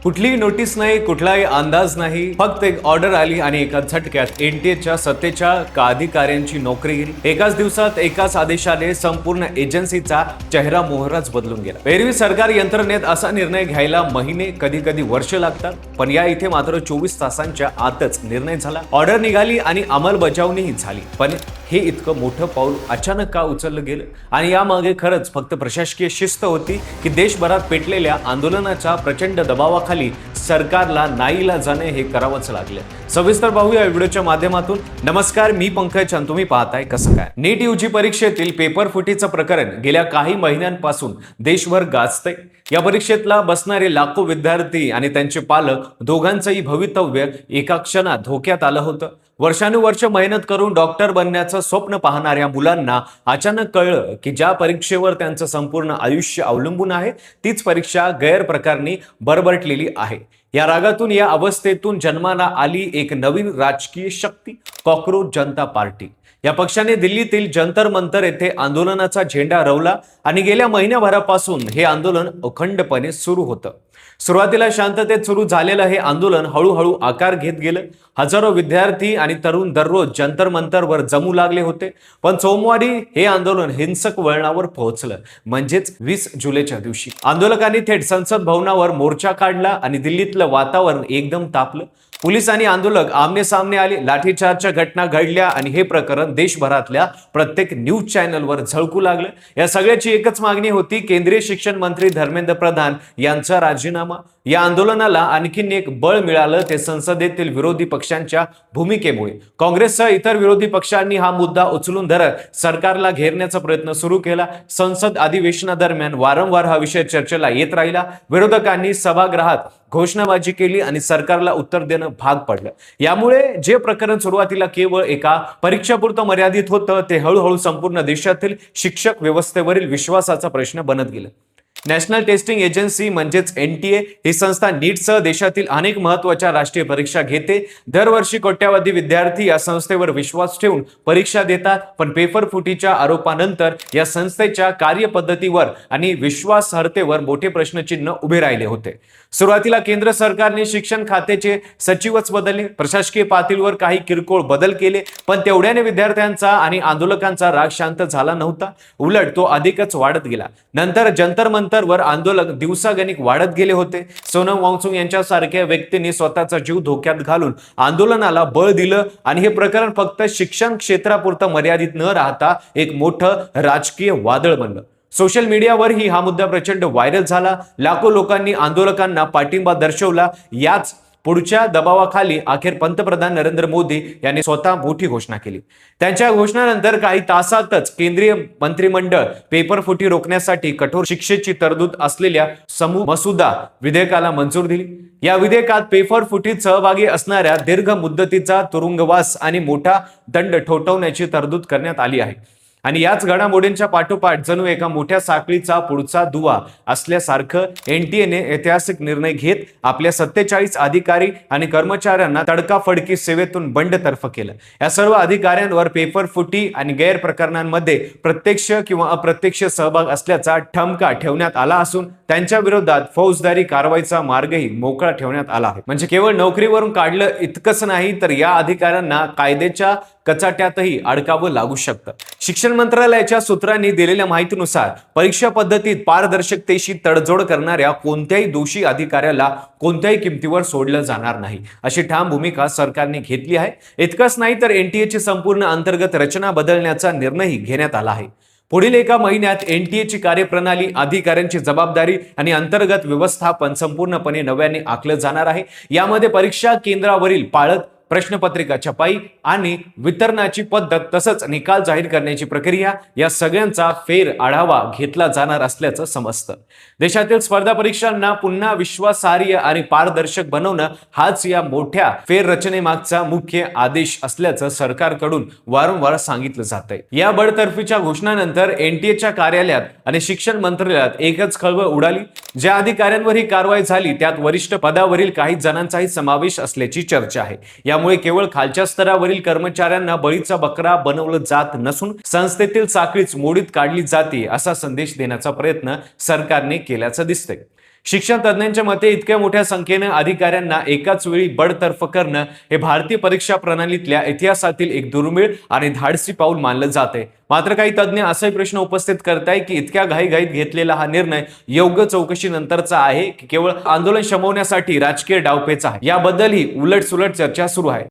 कुठलीही नोटीस नाही, कुठलाही अंदाज नाही, फक्त एक ऑर्डर आली आणि एका झटक्यात एनटीएच्या सत्तेच्या अधिकाऱ्यांची नोकरी गेली। एकाच दिवसात एकाच आदेशाने संपूर्ण एजन्सीचा चेहरा मोहराच बदलून गेला। एरवी सरकार यंत्रणेत असा निर्णय घ्यायला महिने कधी कधी वर्ष लागतात, पण या इथे मात्र 24 तासांच्या आतच निर्णय झाला, ऑर्डर निघाली आणि अंमलबजावणीही झाली। पण हे इतकं मोठं पाऊल अचानक का उचललं गेलं आणि यामागे खरंच फक्त प्रशासकीय शिस्त होती की देशभरात पेटलेल्या आंदोलनाच्या प्रचंड दबावाखाली सरकारला नाईलाजाने हे करावंच लागलं? सविस्तर पाहूया या व्हिडिओच्या माध्यमातून। नमस्कार, मी पंकज आणि तुम्ही पाहताय कसं काय। नीट यूजी परीक्षेतील पेपर फुटीचं प्रकरण गेल्या काही महिन्यांपासून देशभर गाजतंय। या परीक्षेतला बसणारे लाखो विद्यार्थी आणि त्यांचे पालक दोघांचंही भवितव्य एका क्षणात धोक्यात आलं होतं। वर्षानुवर्ष मेहनत करून डॉक्टर बनण्याचं स्वप्न पाहणाऱ्या मुलांना अचानक कळलं की ज्या परीक्षेवर त्यांचं संपूर्ण आयुष्य अवलंबून आहे तीच परीक्षा गैरप्रकाराने बरबरटलेली आहे। या रागातून, या अवस्थेतून जन्माला आली एक नवीन राजकीय शक्ती, कॉकरोच जनता पार्टी। या पक्षाने दिल्लीतील जंतर मंतर येथे आंदोलनाचा झेंडा रोवला आणि गेल्या महिन्याभरापासून हे आंदोलन अखंडपणे सुरू होतं। सुरुवातीला शांततेत सुरू झालेलं हे आंदोलन हळूहळू आकार घेत गेलं। हजारो विद्यार्थी आणि तरुण दररोज जंतर मंतरवर जमू लागले होते, पण सोमवारी हे आंदोलन हिंसक वळणावर पोहोचलं। म्हणजेच 20 जुलैच्या दिवशी आंदोलकांनी थेट संसद भवनावर मोर्चा काढला आणि दिल्लीतलं वातावरण एकदम तापलं। पोलीस आणि आंदोलक आमने सामने आले, लाठीचार्जच्या घटना घडल्या आणि हे प्रकरण देशभरातल्या प्रत्येक न्यूज चॅनलवर झळकू लागलं। या सगळ्याची एकच मागणी होती, केंद्रीय शिक्षण मंत्री धर्मेंद्र प्रधान यांचा राजीनामा। या आंदोलनाला आणखीन एक बळ मिळालं ते संसदेतील विरोधी पक्षांच्या भूमिकेमुळे। काँग्रेससह इतर विरोधी पक्षांनी हा मुद्दा उचलून धरत सरकारला घेरण्याचा प्रयत्न सुरू केला। संसद अधिवेशनादरम्यान वारंवार हा विषय चर्चेला येत राहिला। विरोधकांनी सभागृहात घोषणाबाजी केली आणि सरकारला उत्तर देणं भाग पडलं। यामुळे जे प्रकरण सुरुवातीला केवळ एका परीक्षापुरतं मर्यादित होतं ते हळूहळू संपूर्ण देशातील शिक्षक व्यवस्थेवरील विश्वासाचा प्रश्न बनत गेला। नॅशनल टेस्टिंग एजन्सी म्हणजेच एनटीए ही संस्था नीटसह देशातील अनेक महत्त्वाच्या राष्ट्रीय परीक्षा घेते। दरवर्षी कोट्यावधी विद्यार्थी या संस्थेवर विश्वास ठेवून परीक्षा देतात, पण पेपर फुटीच्या आरोपानंतर या संस्थेच्या कार्यपद्धतीवर आणि विश्वासार्हतेवर मोठे प्रश्नचिन्ह उभे राहिले होते। सुरुवातीला केंद्र सरकारने शिक्षण खात्याचे सचिवच बदलले, प्रशासकीय पातळीवर काही किरकोळ बदल केले, पण तेवढ्याने विद्यार्थ्यांचा आणि आंदोलकांचा राग शांत झाला नव्हता, उलट तो अधिकच वाढत गेला। नंतर जंतर मंतरवर आंदोलक दिवसागणिक वाढत गेले होते। सोनम वांगचुक यांच्यासारख्या व्यक्तींनी स्वतःचा जीव धोक्यात घालून आंदोलनाला बळ दिलं आणि हे प्रकरण फक्त शिक्षण क्षेत्रापुरतं मर्यादित न राहता एक मोठं राजकीय वादळ बनलं। सोशल मीडियावरही हा मुद्दा प्रचंड व्हायरल झाला। लाखो लोकांनी आंदोलकांना पाठिंबा दर्शवला। याच पुढच्या दबावाखाली अखेर पंतप्रधान नरेंद्र मोदी यांनी स्वतः मोठी घोषणा केली। त्यांच्या घोषणानंतर काही तासातच केंद्रीय मंत्रिमंडळ पेपर फुटी रोखण्यासाठी कठोर शिक्षेची तरतूद असलेल्या मसुदा विधेयकाला मंजुरी दिली। या विधेयकात पेपर फुटीत सहभागी असणाऱ्या दीर्घ मुदतीचा तुरुंगवास आणि मोठा दंड ठोठावण्याची तरतूद करण्यात आली आहे। आणि याच घडामोडींच्या पाठोपाठ जणू एका मोठ्या साखळीचा पुढचा दुवा असल्यासारखं एनटीएने ऐतिहासिक निर्णय घेत आपल्या 47 अधिकारी आणि कर्मचाऱ्यांना तडकाफडकी सेवेतून बंडतर्फ केलं। या सर्व अधिकाऱ्यांवर पेपर फुटी आणि गैरप्रकरणांमध्ये प्रत्यक्ष किंवा अप्रत्यक्ष सहभाग असल्याचा ठपका ठेवण्यात आला असून त्यांच्या विरोधात फौजदारी कारवाईचा मार्गही मोकळा ठेवण्यात आला आहे। म्हणजे केवळ नोकरीवरून काढलं इतकंच नाही, तर या अधिकाऱ्यांना कायद्याच्या कचाट्यातही अडकावं लागू शकतं। शिक्षण मंत्रालयाच्या सूत्रांनी दिलेल्या माहितीनुसार परीक्षा पद्धतीत पारदर्शकतेशी तडजोड करणाऱ्या कोणत्याही दोषी अधिकाऱ्याला कोणत्याही किमतीवर सोडलं जाणार नाही, अशी ठाम भूमिका सरकारने घेतली आहे। इतकंच नाही तर एनटीएची संपूर्ण अंतर्गत रचना बदलण्याचा निर्णयही घेण्यात आला आहे। पुढील एका महिन्यात एनटीएची कार्यप्रणाली, अधिकाऱ्यांची जबाबदारी आणि अंतर्गत व्यवस्थापन संपूर्णपणे नव्याने आखलं जाणार आहे। यामध्ये परीक्षा केंद्रावरील पाळत, प्रश्नपत्रिका छपाई आणि वितरणाची पद्धत तसंच निकाल जाहीर करण्याची प्रक्रिया या सगळ्यांचा फेर आढावा घेतला जाणार असल्याचं समजतं। देशातील स्पर्धा परीक्षांना पुन्हा विश्वासार्ह आणि पारदर्शक बनवणं हाच या मोठ्या फेररचनेमागचा मुख्य आदेश असल्याचं सरकारकडून वारंवार सांगितलं जातंय। या बडतर्फीच्या घोषणानंतर एनटीएच्या कार्यालयात आणि शिक्षण मंत्रालयात एकच खळबळ उडाली। ज्या अधिकाऱ्यांवर ही कारवाई झाली त्यात वरिष्ठ पदावरील काही जणांचाही समावेश असल्याची चर्चा आहे। यामुळे केवळ खालच्या स्तरावरील कर्मचाऱ्यांना बळीचा बकरा बनवलं जात नसून संस्थेतील साखळीच मोडीत काढली जाते असा संदेश देण्याचा प्रयत्न सरकारने केल्याचं दिसतंय। शिक्षण तज्ज्ञांच्या मते इतक्या मोठ्या संख्येने अधिकाऱ्यांना एकाच वेळी बडतर्फ करणं हे भारतीय परीक्षा प्रणालीतल्या इतिहासातील एक दुर्मिळ आणि धाडसी पाऊल मानलं जाते। मात्र काही तज्ज्ञ असे प्रश्न उपस्थित करताय की इतक्या घाईघाईत घेतलेला हा निर्णय योग्य चौकशीनंतरचा आहे की केवळ आंदोलन शमवण्यासाठी राजकीय डावपेच आहे। याबद्दल ही उलटसुलट चर्चा सुरू आहे।